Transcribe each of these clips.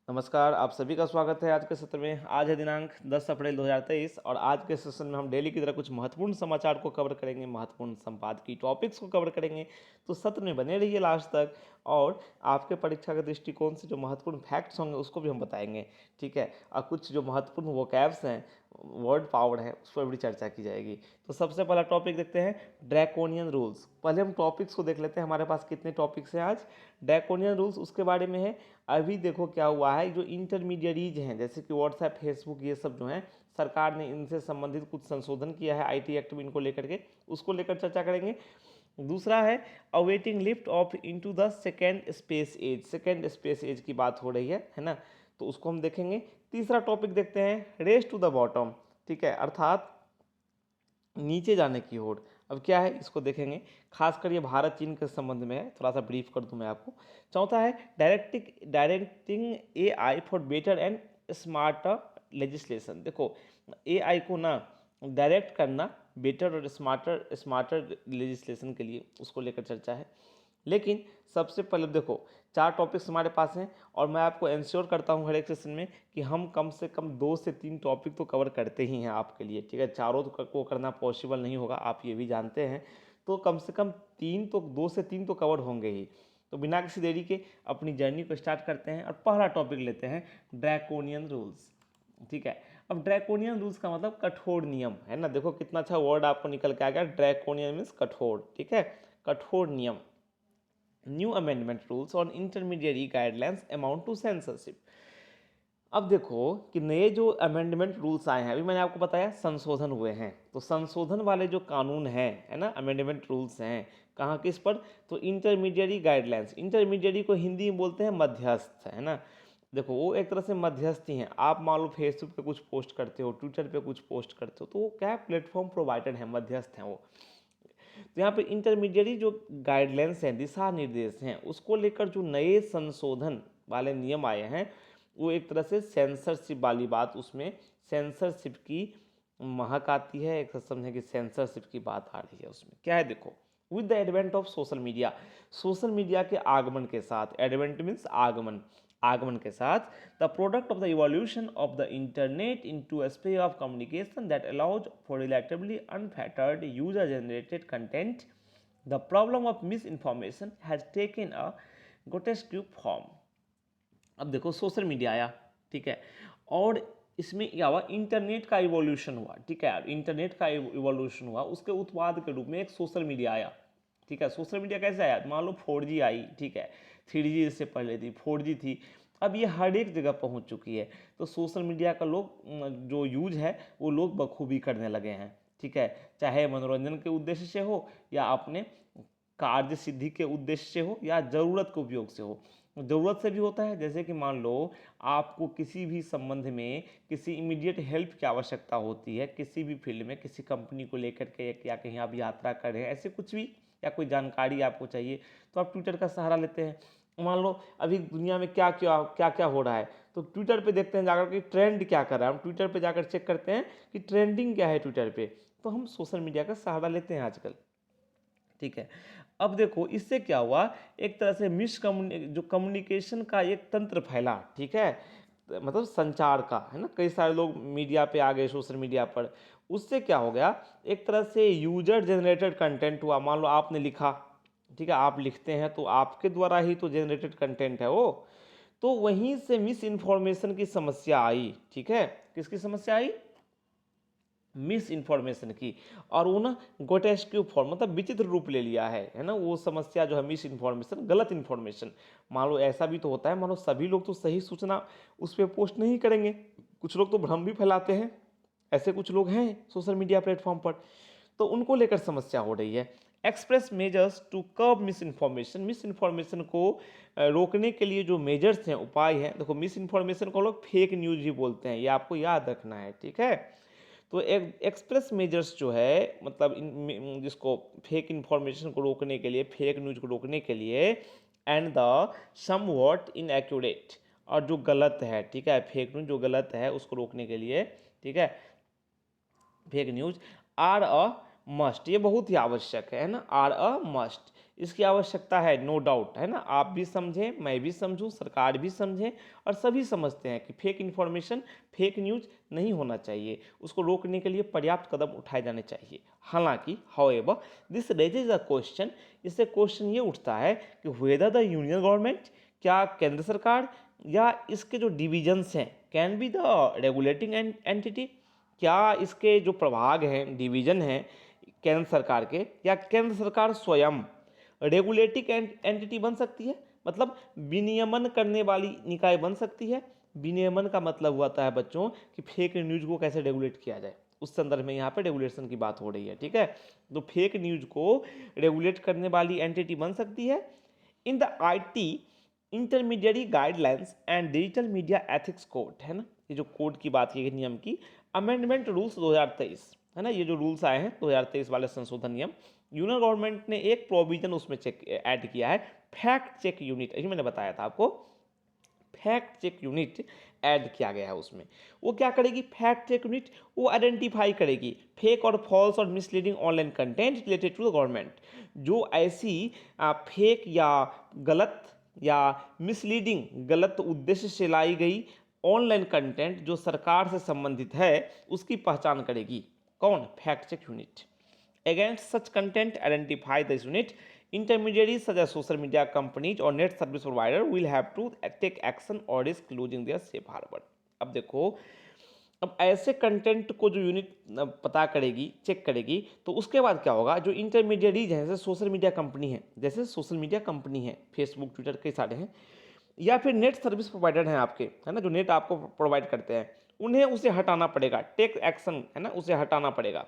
नमस्कार, आप सभी का स्वागत है आज के सत्र में। आज है दिनांक 10 अप्रैल 2023 और आज के सेशन में हम डेली की तरह कुछ महत्वपूर्ण समाचार को कवर करेंगे, महत्वपूर्ण संपादकीय टॉपिक्स को कवर करेंगे। तो सत्र में बने रहिए लास्ट तक और आपके परीक्षा के दृष्टिकोण से जो महत्वपूर्ण फैक्ट्स होंगे उसको भी हम बताएंगे, ठीक है। और कुछ जो महत्वपूर्ण वोकैब्स हैं, वर्ड पावर है, उस पर भी चर्चा की जाएगी। तो सबसे पहला टॉपिक देखते हैं, ड्रैकोनियन रूल्स। पहले हम टॉपिक्स को देख लेते हैं, हमारे पास कितने टॉपिक्स हैं आज। ड्रैकोनियन रूल्स उसके बारे में है। अभी देखो क्या हुआ है, जो इंटरमीडिएरीज हैं जैसे कि व्हाट्सएप, फेसबुक, ये सब जो हैं, सरकार ने इनसे संबंधित कुछ संशोधन किया है आईटी एक्ट में, इनको लेकर के उसको लेकर चर्चा करेंगे। दूसरा है awaiting lift off into the second space age. Second space age की बात हो रही है ना, तो उसको हम देखेंगे। तीसरा टॉपिक देखते हैं, रेस टू द बॉटम, ठीक है, अर्थात नीचे जाने की ओर। अब क्या है इसको देखेंगे, खासकर ये भारत चीन के संबंध में है, थोड़ा सा ब्रीफ कर दूं मैं आपको। चौथा है directing AI for better and smarter legislation. देखो एआई को ना डायरेक्ट करना बेटर और स्मार्टर लेजिस्लेशन के लिए, उसको लेकर चर्चा है। लेकिन सबसे पहले देखो, 4 टॉपिक्स हमारे पास हैं और मैं आपको इंश्योर करता हूं हर एक सेशन में कि हम कम से कम 2 से 3 टॉपिक तो कवर करते ही हैं आपके लिए, ठीक है। चारों तो को करना पॉसिबल नहीं होगा, आप ये भी जानते हैं। तो कम से कम 2 से 3 तो कवर होंगे ही। तो बिना किसी देरी के अपनी जर्नी को स्टार्ट करते हैं और पहला टॉपिक लेते हैं, ड्रैकोनियन रूल्स, ठीक है। अब ड्रैकोनियन रूल्स का मतलब कठोर नियम है ना। देखो कितना अच्छा वर्ड आपको निकल के आ गया, ड्रैकोनियन मीन्स कठोर, ठीक है, कठोर नियम। New amendment rules on intermediate guidelines amount to censorship. अब देखो कि नए जो अमेंडमेंट रूल्स आए हैं, अभी मैंने आपको बताया संशोधन हुए हैं, तो संशोधन वाले जो कानून हैं, है ना, अमेंडमेंट रूल्स हैं, कहाँ किस पर, तो इंटरमीडिएट गाइडलाइंस। इंटरमीडिएट को हिंदी में बोलते हैं मध्यस्थ, है ना। देखो वो एक तरह से मध्यस्थी हैं। आप मान लो फेसबुक पे कुछ पोस्ट करते हो, ट्विटर पे कुछ पोस्ट करते हो, तो वो क्या है, प्लेटफॉर्म प्रोवाइडर है, मध्यस्थ हैं वो। तो यहाँ पे इंटरमीडिएट जो गाइडलाइंस हैं, दिशा निर्देश हैं, उसको लेकर जो नए संशोधन वाले नियम आए हैं, वो एक तरह से सेंसरशिप वाली बात, उसमें सेंसरशिप की महक आती है। एक समझें कि सेंसरशिप की बात आ रही है उसमें। क्या है देखो, with the advent of social media, social media के आगमन के साथ, एडवेंट मीन्स आगमन, आगमन के साथ, the product of the evolution of the internet into a space of communication that allows for relatively unfettered user generated content, the problem of miss information has taken a grotesque form. अब देखो social media आया, ठीक है, और इसमें क्या हुआ, internet का इवोल्यूशन हुआ, ठीक है। इंटरनेट का इवोल्यूशन हुआ, उसके उत्पाद के रूप में एक सोशल मीडिया आया, ठीक है। सोशल मीडिया कैसे आया, मान लो 4G आई, ठीक है, 3G इससे पहले थी, 4G थी, अब ये हर एक जगह पहुंच चुकी है। तो सोशल मीडिया का लोग जो यूज है वो लोग बखूबी करने लगे हैं, ठीक है। चाहे मनोरंजन के उद्देश्य से हो या अपने कार्य सिद्धि के उद्देश्य से हो या ज़रूरत के उपयोग से हो। ज़रूरत से भी होता है, जैसे कि मान लो आपको किसी भी संबंध में किसी इमीडिएट हेल्प की आवश्यकता होती है, किसी भी फील्ड में, किसी कंपनी को लेकर के या कहीं आप यात्रा कर रहे हैं, ऐसे कुछ भी, या कोई जानकारी आपको चाहिए, तो आप ट्विटर का सहारा लेते हैं। मान लो अभी दुनिया में क्या क्या हो रहा है, तो ट्विटर पे देखते हैं जाकर के ट्रेंड क्या कर रहा है, हम ट्विटर पे जाकर चेक करते हैं कि ट्रेंडिंग क्या है ट्विटर पे, तो हम सोशल मीडिया का सहारा लेते हैं आजकल, ठीक है। अब देखो इससे क्या हुआ, एक तरह से जो कम्युनिकेशन का एक तंत्र फैला, ठीक है, मतलब संचार का, है ना, कई सारे लोग मीडिया पे आ गए, सोशल मीडिया पर। उससे क्या हो गया, एक तरह से यूजर जनरेटेड कंटेंट हुआ। मान लो आपने लिखा, ठीक है, आप लिखते हैं तो आपके द्वारा ही तो जनरेटेड कंटेंट है वो, तो वहीं से मिस इन्फॉर्मेशन की समस्या आई, ठीक है। किसकी समस्या आई, मिस इन्फॉर्मेशन की, और वो ना ग्रोटेस्क फॉर्म, मतलब विचित्र रूप ले लिया है ना, वो समस्या जो है मिस इन्फॉर्मेशन, गलत इन्फॉर्मेशन। मान लो ऐसा भी तो होता है, मान लो सभी लोग तो सही सूचना उस पर पोस्ट नहीं करेंगे, कुछ लोग तो भ्रम भी फैलाते हैं, ऐसे कुछ लोग हैं सोशल मीडिया प्लेटफॉर्म पर, तो उनको लेकर समस्या हो रही है। Express measures to curb misinformation, misinformation को रोकने के लिए जो मेजर्स हैं, उपाय हैं। देखो मिस इन्फॉर्मेशन को लोग फेक न्यूज भी बोलते हैं, ये आपको याद रखना है, ठीक है। तो एक एक्सप्रेस मेजर्स जो है, मतलब जिसको फेक इन्फॉर्मेशन को रोकने के लिए, फेक न्यूज को रोकने के लिए, एंड द समवॉट इनएक्यूरेट, और जो गलत है, ठीक है, फेक न्यूज जो गलत है उसको रोकने के लिए, ठीक है, fake news are a must, ये बहुत ही आवश्यक है ना, आर अ मस्ट, इसकी आवश्यकता है, नो डाउट, है ना। आप भी समझें, मैं भी समझूं, सरकार भी समझे और सभी समझते हैं कि फेक इन्फॉर्मेशन, फेक न्यूज़ नहीं होना चाहिए। उसको रोकने के लिए पर्याप्त कदम उठाए जाने चाहिए। हालांकि however this raises a question, इससे क्वेश्चन ये उठता है कि वेदर द यूनियन गवर्नमेंट, क्या केंद्र सरकार या इसके जो डिविजन्स हैं, can be the regulating entity, क्या इसके जो प्रभाग हैं, डिवीजन हैं केंद्र सरकार के, या केंद्र सरकार स्वयं रेगुलेटिंग एंटिटी बन सकती है, मतलब विनियमन करने वाली निकाय बन सकती है। विनियमन का मतलब होता है बच्चों कि फेक न्यूज़ को कैसे रेगुलेट किया जाए, उस संदर्भ में यहाँ पे रेगुलेशन की बात हो रही है, ठीक है। तो फेक न्यूज़ को रेगुलेट करने वाली एंटिटी बन सकती है। In the IT intermediate guidelines and digital media ethics code, है ना, ये जो कोड की बात की गई, नियम की अमेंडमेंट रूल्स 2023, है ना, ये जो रूल्स आए हैं 2023 वाले संशोधन नियम, यूनियन गवर्नमेंट ने एक प्रोविजन उसमें चेक ऐड किया है, फैक्ट चेक यूनिट, ये मैंने बताया था आपको, फैक्ट चेक यूनिट ऐड किया गया है उसमें। वो क्या करेगी, फैक्ट चेक यूनिट, वो आइडेंटिफाई करेगी फेक और फॉल्स और misleading online content related to the government, जो ऐसी फेक या गलत या मिसलीडिंग, गलत उद्देश्य से लाई गई ऑनलाइन कंटेंट जो सरकार से संबंधित है, उसकी पहचान करेगी। कौन, fact check unit. Against such content identify this unit, intermediaries such as social media companies or net service provider will have to take action or risk losing their safe harbor। अब देखो, अब ऐसे कंटेंट को जो unit पता करेगी, check करेगी, तो उसके बाद क्या होगा, जो इंटरमीडिएरीज हैं, जैसे सोशल मीडिया कंपनी है, जैसे सोशल मीडिया कंपनी है, फेसबुक, ट्विटर, कई सारे हैं, या फिर नेट सर्विस प्रोवाइडर हैं आपके, है ना, जो नेट आपको प्रोवाइड करते हैं, उन्हें उसे हटाना पड़ेगा, टेक एक्शन, है ना, उसे हटाना पड़ेगा,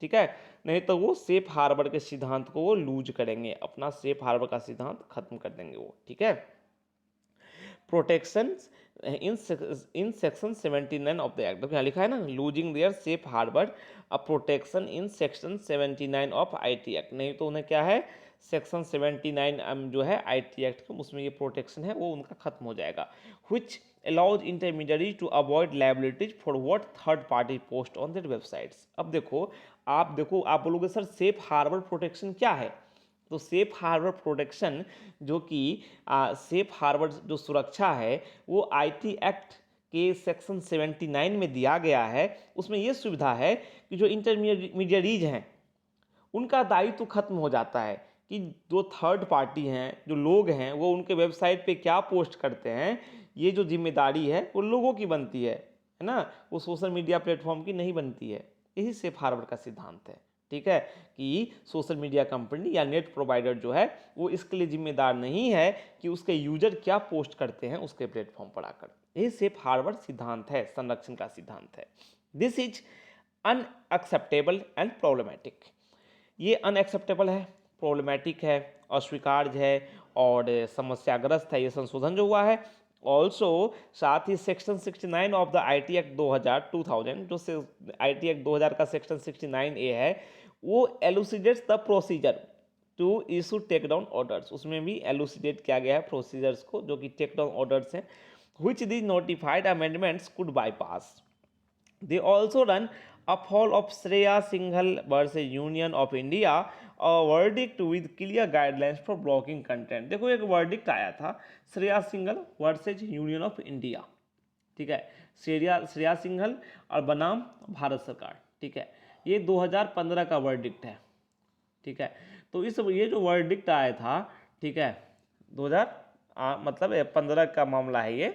ठीक है। नहीं तो वो सेफ हार्बर के सिद्धांत को वो लूज करेंगे, अपना सेफ हार्बर का सिद्धांत खत्म कर देंगे वो, ठीक है। Protection in section 79 of the act, देखो यहाँ लिखा है ना, losing their safe harbour, a protection in section 79 of IT act, नहीं तो उन्हें क्या है, सेक्शन 79 जो है आईटी एक्ट का, उसमें ये प्रोटेक्शन है वो उनका खत्म हो जाएगा। Which allows intermediaries to avoid liabilities for what third party post on their websites। अब देखो, आप बोलोगे सर सेफ हार्बर प्रोटेक्शन क्या है, तो सेफ हार्बर प्रोटेक्शन जो कि सेफ हार्बर जो सुरक्षा है वो आईटी एक्ट के सेक्शन 79 में दिया गया है। उसमें ये सुविधा है कि जो इंटरमीडिएरीज हैं उनका दायित्व खत्म हो जाता है, कि जो थर्ड पार्टी हैं, जो लोग हैं, वो उनके वेबसाइट पे क्या पोस्ट करते हैं, ये जो जिम्मेदारी है वो लोगों की बनती है ना, वो सोशल मीडिया प्लेटफॉर्म की नहीं बनती है। यही सेफ हार्बर का सिद्धांत है, ठीक है, कि सोशल मीडिया कंपनी या नेट प्रोवाइडर जो है वो इसके लिए जिम्मेदार नहीं है कि उसके यूजर क्या पोस्ट करते हैं उसके प्लेटफॉर्म पर आकर। यही सेफ हार्बर सिद्धांत है, संरक्षण का सिद्धांत है। This is unacceptable and problematic, ये अनएक्सेप्टेबल है, प्रॉब्लमैटिक है, अस्वीकार्य है और समस्याग्रस्त है ये संशोधन जो हुआ है। ऑल्सो साथ ही section 69 of the IT act 2000 जो आईटी एक्ट 2000 का सेक्शन 69A है, वो elucidates the procedure to issue take down orders, उसमें भी एलुसिडेट किया गया है प्रोसीजर्स को, जो कि टेक डाउन ऑर्डर्स हैं, which these notified amendments could bypass। They also run afoul of Shreya Singhal versus Union of India, a verdict with clear guidelines for blocking content। देखो एक वर्डिक्ट आया था, Shreya Singhal versus union of India, ठीक है, श्रेया सिंघल और बनाम भारत सरकार, ठीक है, ये 2015 का वर्डिक्ट है, ठीक है। तो ये जो वर्डिक्ट आया था, ठीक है, 2015 का मामला है ये,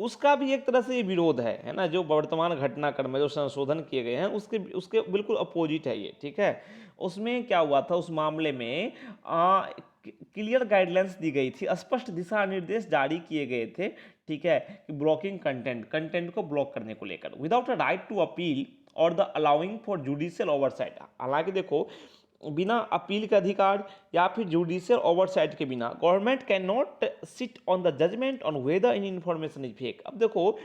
उसका भी एक तरह से ये विरोध है ना, जो वर्तमान घटनाक्रम में जो संशोधन किए गए हैं उसके बिल्कुल अपोजिट है ये, ठीक है। उसमें क्या हुआ था, उस मामले में क्लियर गाइडलाइंस दी गई थी, स्पष्ट दिशा निर्देश जारी किए गए थे, ठीक है, कि ब्लॉकिंग कंटेंट को ब्लॉक करने को लेकर, without a right to appeal और the allowing for judicial oversight. हालांकि देखो, बिना अपील के अधिकार या फिर जुडिशियल ओवरसाइट के बिना government can not sit on the judgement on whether in information is fake. अब देखो,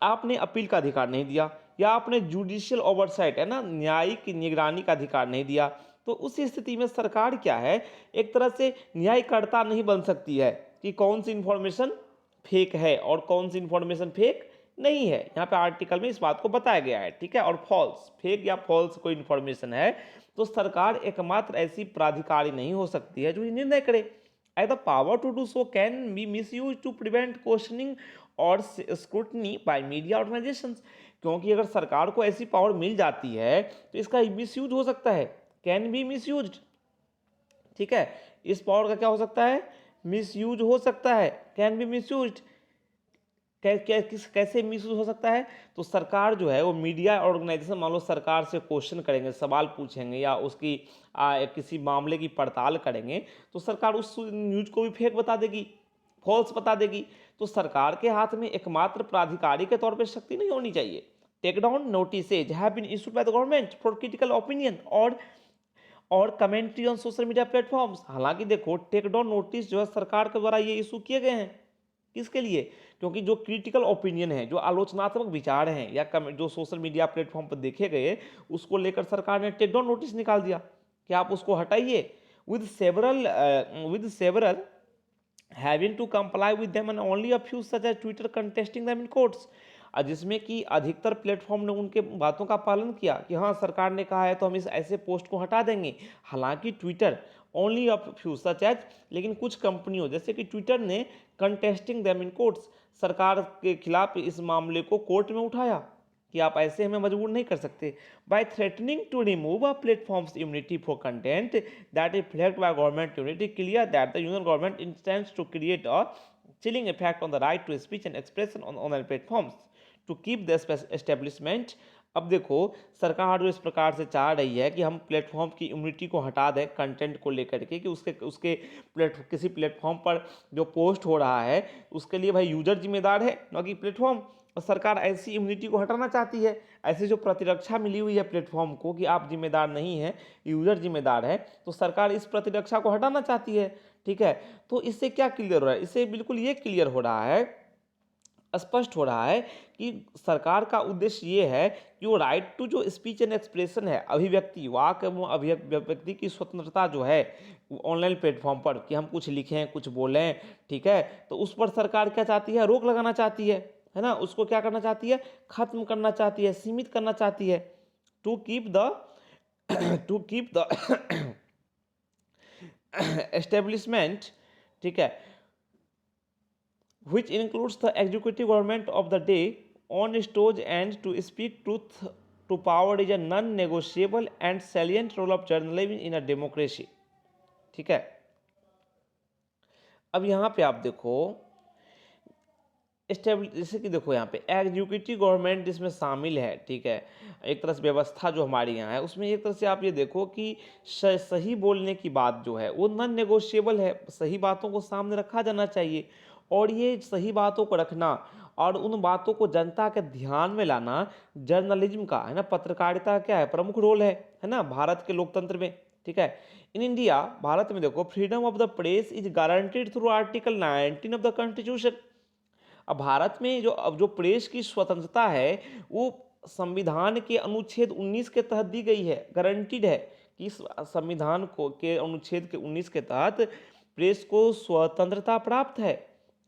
आपने अपील का अधिकार नहीं दिया या आपने जुडिशियल ओवरसाइट, है ना, न्यायिक निगरानी का अधिकार नहीं दिया, तो उस स्थिति में सरकार क्या है, एक तरह से न्यायकर्ता नहीं बन सकती है कि कौन सी इन्फॉर्मेशन फेक है और कौन सी इन्फॉर्मेशन फेक नहीं है। यहाँ पे आर्टिकल में इस बात को बताया गया है, ठीक है। और फॉल्स, फेक या फॉल्स कोई इन्फॉर्मेशन है तो सरकार एकमात्र ऐसी प्राधिकारी नहीं हो सकती है जो ये निर्णय करे। At the power to do so can be misuse to prevent questioning और स्क्रूटनी बाय मीडिया ऑर्गेनाइजेशंस। क्योंकि अगर सरकार को ऐसी पावर मिल जाती है तो इसका मिस यूज हो सकता है, कैन बी मिस यूज, ठीक है। इस पावर का क्या हो सकता है, मिस यूज हो सकता है, कैन बी मिस यूज। कैसे मिसयूज हो सकता है, तो सरकार जो है वो मीडिया ऑर्गेनाइजेशन मान लो सरकार से क्वेश्चन करेंगे, सवाल पूछेंगे या उसकी किसी मामले की पड़ताल करेंगे तो सरकार उस न्यूज को भी फेक बता देगी, फॉल्स बता देगी। तो सरकार के हाथ में एकमात्र प्राधिकारी के तौर पर शक्ति नहीं होनी चाहिए। Take down notices have been issued by the government for critical opinion और commentary on social media platforms. हालांकि देखो टेक डाउन नोटिस जो है सरकार के द्वारा ये इशू किए गए हैं, किसके लिए, क्योंकि जो क्रिटिकल ओपिनियन है, जो आलोचनात्मक विचार हैं या जो सोशल मीडिया प्लेटफॉर्म पर देखे गए उसको लेकर सरकार ने टेक डाउन नोटिस निकाल दिया कि आप उसको हटाइए with several having to comply with them and only a few such as Twitter contesting them in courts. जिसमें कि अधिकतर प्लेटफॉर्म ने उनके बातों का पालन किया कि हाँ सरकार ने कहा है तो हम इस ऐसे पोस्ट को हटा देंगे। हालांकि Twitter only a few such as, लेकिन कुछ कंपनियों जैसे कि ट्विटर ने कंटेस्टिंग देम इन कोर्ट्स, सरकार के खिलाफ इस मामले को कोर्ट में उठाया कि आप ऐसे हमें मजबूर नहीं कर सकते। By threatening to remove a platforms immunity for content that is flagged by government unity clear that the union government intends to create a chilling effect on the right to speech and expression on online platforms to keep the establishment। अब देखो सरकार जो इस प्रकार से चाह रही है कि हम प्लेटफॉर्म की इम्यूनिटी को हटा दें कंटेंट को लेकर के, कि उसके किसी प्लेटफॉर्म पर जो पोस्ट हो रहा है उसके लिए भाई यूजर जिम्मेदार है न कि प्लेटफॉर्म। और सरकार ऐसी इम्यूनिटी को हटाना चाहती है, ऐसी जो प्रतिरक्षा मिली हुई है प्लेटफॉर्म को कि आप जिम्मेदार नहीं हैं, यूजर जिम्मेदार है, तो सरकार इस प्रतिरक्षा को हटाना चाहती है, ठीक है। तो इससे क्या क्लियर हो रहा है, इससे बिल्कुल ये क्लियर हो रहा है, स्पष्ट हो रहा है कि सरकार का उद्देश्य ये है कि वो राइट टू जो स्पीच एंड एक्सप्रेशन है, अभिव्यक्ति, वाक एवं अभिव्यक्ति की स्वतंत्रता जो है ऑनलाइन प्लेटफॉर्म पर, कि हम कुछ लिखें कुछ बोलें, ठीक है, तो उस पर सरकार क्या चाहती है, रोक लगाना चाहती है ना। उसको क्या करना चाहती है, खत्म करना चाहती है, सीमित करना चाहती है। टू कीप द एस्टेब्लिशमेंट, ठीक है, which includes the executive government of the day on stage, and to speak truth to power is a non-negotiable and salient role of journalism in a democracy, ठीक है। अब यहाँ पे आप देखो जैसे कि देखो यहाँ पे एग्जीक्यूटिव गवर्नमेंट जिसमें शामिल है, ठीक है, एक तरह से व्यवस्था जो हमारी यहाँ है उसमें एक तरह से आप ये देखो कि सही बोलने की बात जो है वो नॉन नेगोशिएबल है, सही बातों को सामने रखा जाना चाहिए। और ये सही बातों को रखना और उन बातों को जनता के ध्यान में लाना जर्नलिज्म का, है ना, पत्रकारिता क्या है, प्रमुख रोल है ना, भारत के लोकतंत्र में, ठीक है। इन इंडिया, भारत में देखो, freedom of the press is guaranteed through article 19 of the constitution. अब भारत में जो प्रेस की स्वतंत्रता है वो संविधान के अनुच्छेद 19 के तहत दी गई है, गारंटीड है कि संविधान को के अनुच्छेद के 19 के तहत प्रेस को स्वतंत्रता प्राप्त है।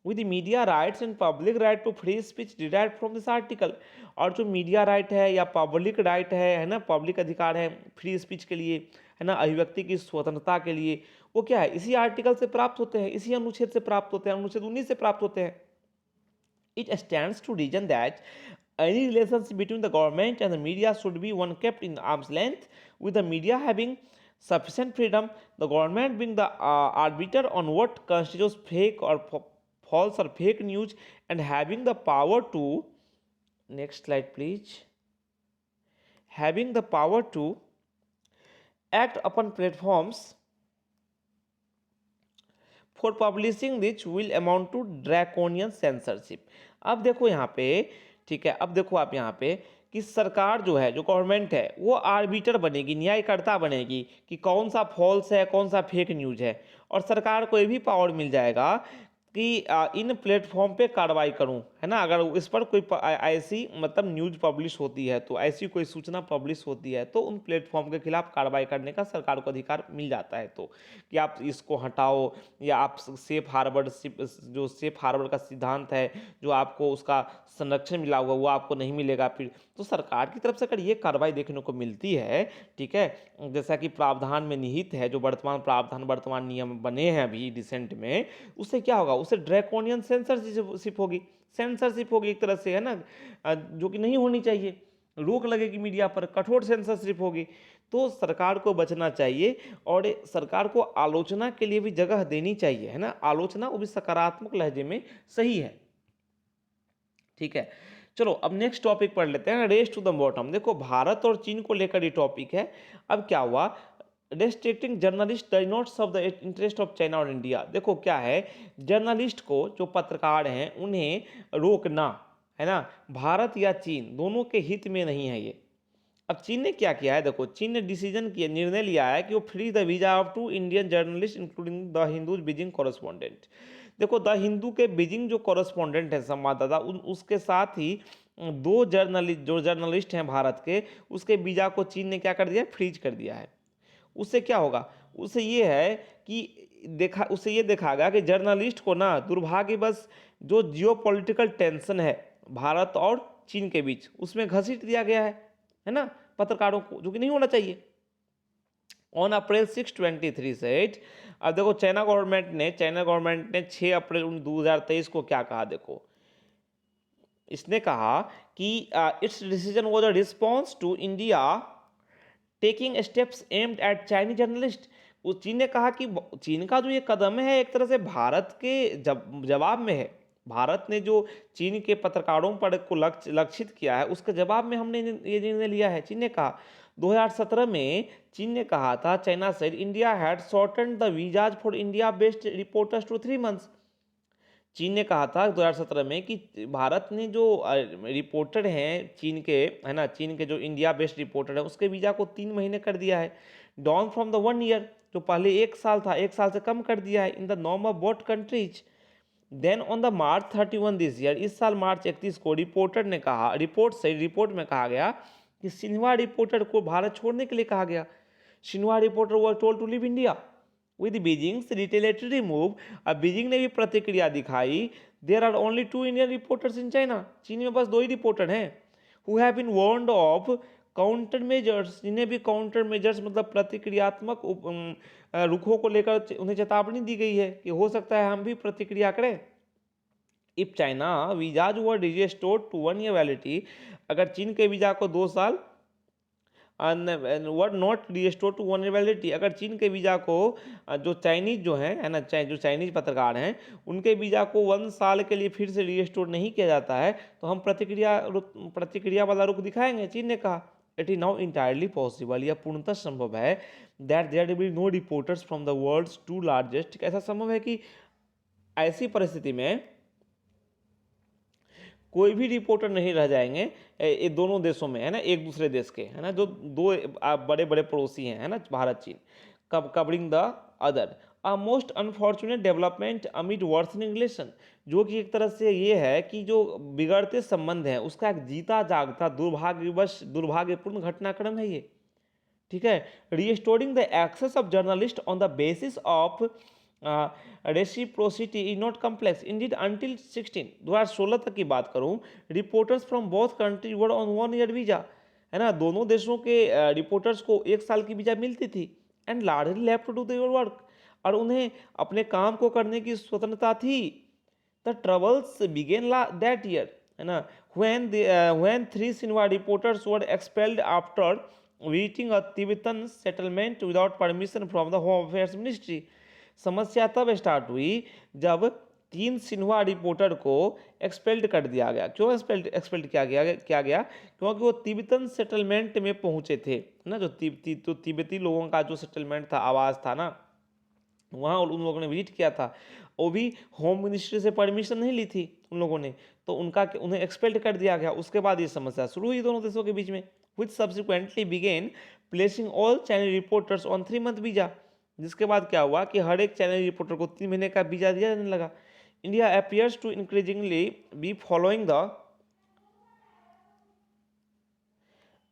With media rights and public right to free speech derive from this article. और जो मीडिया राइट है या पब्लिक राइट है ना, पब्लिक अधिकार है फ्री स्पीच के लिए, है ना, अभिव्यक्ति की स्वतंत्रता के लिए, वो क्या है, इसी आर्टिकल से प्राप्त होते हैं, इसी अनुच्छेद से प्राप्त होते हैं, अनुच्छेद 19 से प्राप्त होते हैं। It stands to reason that any relations between the government and the media should be one kept in arm's length, with the media having sufficient freedom, the government being the arbiter on what constitutes fake or false or fake news, and having the power to, next slide please, having the power to act upon platforms for publishing which will amount to draconian censorship. अब देखो यहाँ पे, ठीक है, अब देखो आप यहाँ पे कि सरकार जो है, जो गवर्नमेंट है, वो आर्बिटर बनेगी, न्यायकर्ता बनेगी कि कौन सा फॉल्स है कौन सा फेक न्यूज है। और सरकार को ये भी पावर मिल जाएगा कि इन प्लेटफॉर्म पे कार्रवाई करूं, है ना, अगर इस पर कोई ऐसी मतलब न्यूज पब्लिश होती है, तो ऐसी कोई सूचना पब्लिश होती है, तो उन प्लेटफॉर्म के खिलाफ कार्रवाई करने का सरकार को अधिकार मिल जाता है। तो कि आप इसको हटाओ, या आप जो सेफ हार्बर का सिद्धांत है, जो आपको उसका संरक्षण मिला हुआ वो आपको नहीं मिलेगा फिर। तो सरकार की तरफ से अगर ये कार्रवाई देखने को मिलती है, ठीक है, जैसा कि प्रावधान में निहित है, जो वर्तमान प्रावधान वर्तमान नियम बने हैं अभी रिसेंट में, उससे क्या होगा, उससे ड्रैकोनियन सेंसरशिप होगी, एक तरह से, है ना, जो कि नहीं होनी चाहिए। रोक लगेगी मीडिया पर, कठोर सेंसरशिप होगी। तो सरकार को बचना चाहिए, और सरकार को आलोचना के लिए भी जगह देनी चाहिए, है ना, आलोचना वो भी सकारात्मक लहजे में सही है। ठीक है, चलो अब नेक्स्ट टॉपिक पढ़ लेते हैं, रेस टू द बॉटम। देखो भारत और चीन को लेकर ये टॉपिक है। अब क्या हुआ, restricting journalist does not serve the interest of China और इंडिया। देखो क्या है, जर्नलिस्ट को, जो पत्रकार हैं, उन्हें रोकना, है ना, भारत या चीन दोनों के हित में नहीं है ये। अब चीन ने क्या किया है, देखो चीन ने डिसीजन किया, निर्णय लिया है कि वो free the visa of 2 Indian journalist including the Hindus Beijing correspondent. देखो द हिंदू के बीजिंग जो कॉरेस्पॉन्डेंट है, संवाददाता, उसके साथ ही दो जर्नलिस्ट हैं भारत के, उसके वीजा को चीन ने क्या कर दिया, फ्रीज कर दिया है। उससे क्या होगा, उससे ये है कि उससे ये देखा गया कि जर्नलिस्ट को ना दुर्भाग्यवश जो जियोपॉलिटिकल टेंशन है भारत और चीन के बीच, उसमें घसीट दिया गया है ना, पत्रकारों को, जो कि नहीं होना चाहिए। ऑन अप्रैल 6/23 सेट, अब देखो चाइना गवर्नमेंट ने 6 अप्रैल 2023 को क्या कहा, देखो इसने कहा कि its decision was a response to India taking steps aimed at Chinese journalist. उस चीन ने कहा कि चीन का जो ये कदम है, एक तरह से भारत के जवाब में है। भारत ने जो चीन के पत्रकारों पर को लक्षित किया है, उसके जवाब में हमने ये निर्णय लिया है। चीन ने कहा 2017 में, चीन ने कहा था, China said India had shorten the visas for India based reporters to 3 months। चीन ने कहा था 2017 में कि भारत ने जो रिपोर्टर हैं चीन के, है ना, चीन के जो इंडिया बेस्ड रिपोर्टर है, उसके वीज़ा को 3 महीने कर दिया है, डाउन फ्रॉम द 1 year, जो पहले 1 साल था, 1 साल से कम कर दिया है, in the norm of both countries. Then on the March 31 this year, इस साल मार्च 31 को रिपोर्ट में कहा गया कि सिन्हुआ रिपोर्टर को भारत छोड़ने के लिए कहा गया। Xinhua reporter was told to leave India with Beijing's retaliatory move. अब बीजिंग ने भी प्रतिक्रिया दिखाई। There are only 2 Indian reporters in China, चीन में बस 2 ही रिपोर्टर हैं, who have been warned of counter measures, जिन्हें भी काउंटर मेजर्स मतलब प्रतिक्रियात्मक रुखों को लेकर उन्हें चेतावनी दी गई है कि हो सकता है हम भी प्रतिक्रिया करें। If China visas were restored to 1 year validity, अगर चीन के वीजा को 2 साल were not restored to 1 year validity, अगर चीन के वीजा को जो चाइनीज जो है ना, जो चाइनीज पत्रकार हैं, उनके वीजा को 1 साल के लिए फिर से रिस्टोर नहीं किया जाता है, तो हम प्रतिक्रिया वाला रुख दिखाएंगे। चीन ने कहा it is now entirely possible, यह पूर्णतः संभव है, that there will be no reporters from the world's 2 largest, ऐसा संभव है कि ऐसी परिस्थिति में कोई भी रिपोर्टर नहीं रह जाएंगे ये दोनों देशों में, है ना, एक दूसरे देश के, है ना, जो 2 बड़े बड़े पड़ोसी हैं, है ना, भारत चीन, covering the other. A most unfortunate development amid worsening relation, जो कि एक तरह से ये है कि जो बिगड़ते संबंध है उसका एक जीता जागता दुर्भाग्यपूर्ण घटनाक्रम है ये। ठीक है, restoring the access of journalist on the basis of reciprocity is not complex indeed until 2016 तक की बात करूं, reporters from both country were on 1 year visa, है ना, दोनों देशों के रिपोर्टर्स को 1 साल की वीजा मिलती थी, and largely left to do their work, और उन्हें अपने काम को करने की स्वतंत्रता थी। The troubles began that year, है ना, when 3 Xinhua reporters were expelled after visiting a Tibetan settlement without permission from the Home Affairs Ministry। समस्या तब स्टार्ट हुई जब 3 सिन्हुआ रिपोर्टर को एक्सपेल्ड कर दिया गया। क्यों एक्सपेल्ड किया गया? क्योंकि वो तिब्बतन सेटलमेंट में पहुंचे थे ना, जो तिब्बती लोगों का जो सेटलमेंट था, आवास था ना, वहाँ उन लोगों ने विजिट किया था, वो भी होम मिनिस्ट्री से परमिशन नहीं ली थी उन लोगों ने, तो उन्हें एक्सपेल्ड कर दिया गया। उसके बाद ये समस्या शुरू हुई दोनों देशों के बीच में, which subsequently began placing all Chinese reporters on 3 month visa, जिसके बाद क्या हुआ कि हर एक चाइनीज रिपोर्टर को 3 महीने का वीजा दिया जाने लगा। India appears to increasingly be following the,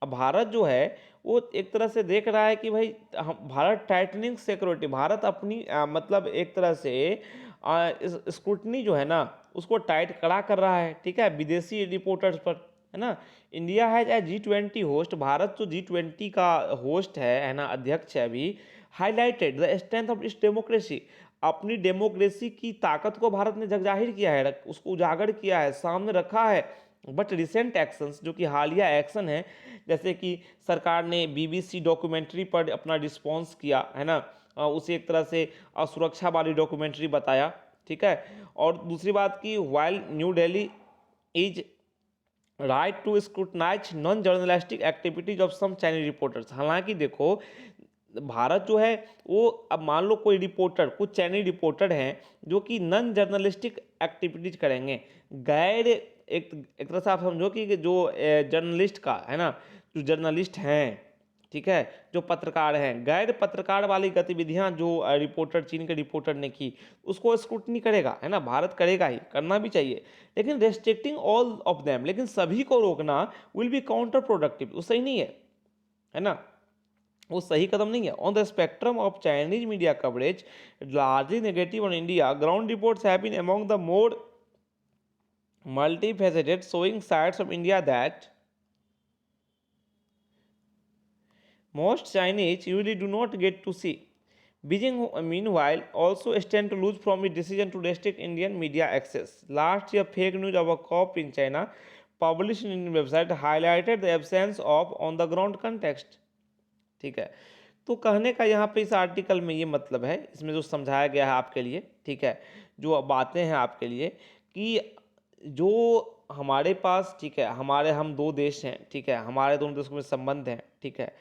अब भारत जो है वो एक तरह से देख रहा है कि भाई हम भारत टाइटनिंग सिक्योरिटी, भारत अपनी मतलब एक तरह से इस स्क्रूटनी जो है ना उसको टाइट कड़ा कर रहा है, ठीक है, विदेशी रिपोर्टर्स पर, है ना। India has a G20 host, Bharat जो G20 का होस्ट है ना, अध्यक्ष है अभी, हाईलाइटेड द स्ट्रेंथ ऑफ इस डेमोक्रेसी, अपनी डेमोक्रेसी की ताकत को भारत ने जग जाहिर किया है, उसको उजागर किया है, सामने रखा है। बट रिसेंट एक्शंस, जो कि हालिया एक्शन है, जैसे कि सरकार ने BBC डॉक्यूमेंट्री पर अपना रिस्पॉन्स किया, है ना, उसे एक तरह से असुरक्षा वाली डॉक्यूमेंट्री बताया, ठीक है। और दूसरी बात की, while New Delhi is right to scrutinise non journalistic activities of some Chinese reporters, हालांकि देखो भारत जो है वो, अब मान लो कोई रिपोर्टर, कुछ चाइनीज रिपोर्टर हैं जो कि नॉन जर्नलिस्टिक एक्टिविटीज करेंगे, गैर एक तरह से आप समझो कि जो जर्नलिस्ट का है ना, जो जर्नलिस्ट हैं, ठीक है, जो पत्रकार हैं, गैर पत्रकार वाली गतिविधियां जो रिपोर्टर, चीन के रिपोर्टर ने की, उसको स्क्रूटनी करेगा, है ना, भारत करेगा ही, करना भी चाहिए, लेकिन रेस्ट्रिक्टिंग ऑल ऑफ देम, लेकिन सभी को रोकना विल बी काउंटर प्रोडक्टिव, वो सही नहीं है ना, वो सही कदम नहीं है। On the spectrum of Chinese media coverage largely negative on India, ground reports have been among the more multifaceted, showing sides of India that most Chinese usually do not get to see. Beijing, meanwhile, also stand to lose from its decision to restrict Indian media access. Last year, fake news of a cop in China, published in Indian website, highlighted the absence of on-the-ground context. ठीक है, तो कहने का यहाँ पे इस article में ये मतलब है, इसमें जो समझाया गया है आपके लिए, ठीक है, जो बातें हैं आपके लिए, कि जो हमारे पास, ठीक है, हमारे हम दो देश हैं, ठीक है, हमारे दोनों देशों में संबंध हैं, ठीक है,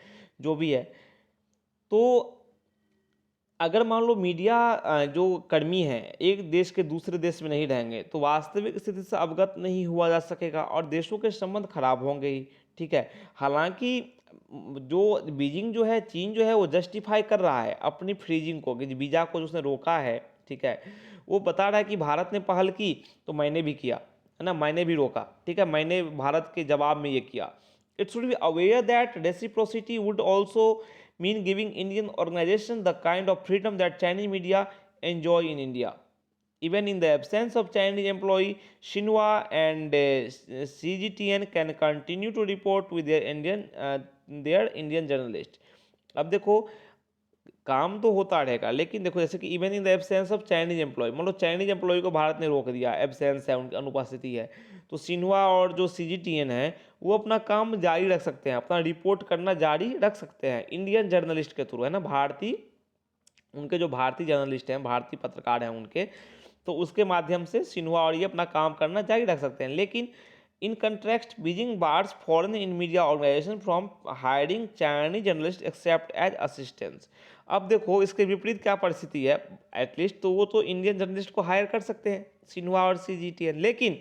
जो भी है, तो अगर मान लो मीडिया जो कर्मी हैं एक देश के दूसरे देश में नहीं रहेंगे तो वास्तविक स्थिति से अवगत नहीं हुआ जा सकेगा और देशों के संबंध खराब होंगे ही, ठीक है। हालांकि जो बीजिंग जो है, चीन जो है, वो जस्टिफाई कर रहा है अपनी फ्रीजिंग को, कि वीज़ा को जो उसने रोका है, ठीक है, वो बता रहा है कि भारत ने पहल की तो मैंने भी किया, है ना, मैंने भी रोका, ठीक है, मैंने भारत के जवाब में ये किया। It should be aware that reciprocity would also mean giving Indian organizations the kind of freedom that Chinese media enjoy in India. Even in the absence of Chinese employee, Xinhua and CGTN can continue to report with their Indian journalist. अब देखो काम तो होता रहेगा, लेकिन देखो जैसे कि even in the absence of Chinese employ, मतलब चाइनीज एम्प्लॉय को भारत ने रोक दिया, एब्सेंस है, उनकी अनुपस्थिति है, तो सिन्हुआ और जो CGTN है वो अपना काम जारी रख सकते हैं, अपना रिपोर्ट करना जारी रख सकते हैं इंडियन जर्नलिस्ट के थ्रू, है ना, भारतीय, उनके जो भारतीय जर्नलिस्ट हैं, भारतीय पत्रकार हैं उनके, तो उसके माध्यम से सिन्हुआ और ये अपना काम करना जारी रख सकते हैं। लेकिन in contrast Beijing bars foreign in media organisation from hiring Chinese journalist except as assistants. अब देखो इसके विपरीत क्या परिस्थिति है, एटलीस्ट तो वो तो इंडियन जर्नलिस्ट को हायर कर सकते हैं सिन्हुआ और CGTN, लेकिन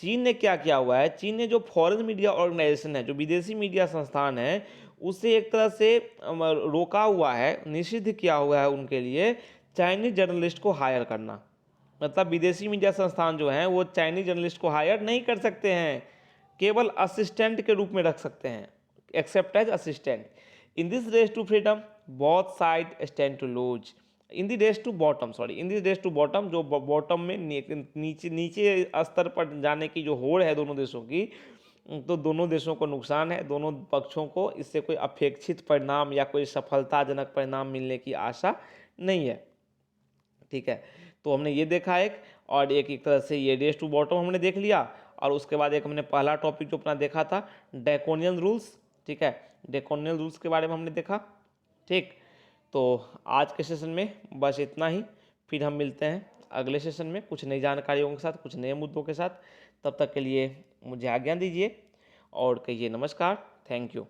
चीन ने क्या किया हुआ है, चीन ने जो फॉरेन मीडिया ऑर्गेनाइजेशन है, जो विदेशी मीडिया संस्थान है, उसे एक तरह से रोका हुआ है, निषिद्ध किया हुआ है उनके लिए चाइनीज जर्नलिस्ट को हायर करना। मतलब विदेशी मीडिया संस्थान जो हैं वो चाइनीज जर्नलिस्ट को हायर नहीं कर सकते हैं, केवल असिस्टेंट के रूप में रख सकते हैं, except as assistant. In this race to freedom both side stand to lose. In the race to bottom, in the race to bottom, जो बॉटम में नीचे स्तर पर जाने की जो होड़ है दोनों देशों की, तो दोनों देशों को नुकसान है, दोनों पक्षों को इससे कोई अपेक्षित परिणाम या कोई सफलताजनक परिणाम मिलने की आशा नहीं है, ठीक है। तो हमने ये देखा एक, और एक तरह से ये रेस टू बॉटम हमने देख लिया, और उसके बाद एक हमने पहला टॉपिक जो अपना देखा था ड्रैकोनियन रूल्स, ठीक है, ड्रैकोनियन रूल्स के बारे में हमने देखा, ठीक। तो आज के सेशन में बस इतना ही, फिर हम मिलते हैं अगले सेशन में कुछ नई जानकारियों के साथ, कुछ नए मुद्दों के साथ। तब तक के लिए मुझे आज्ञा दीजिए और कहिए नमस्कार, थैंक यू।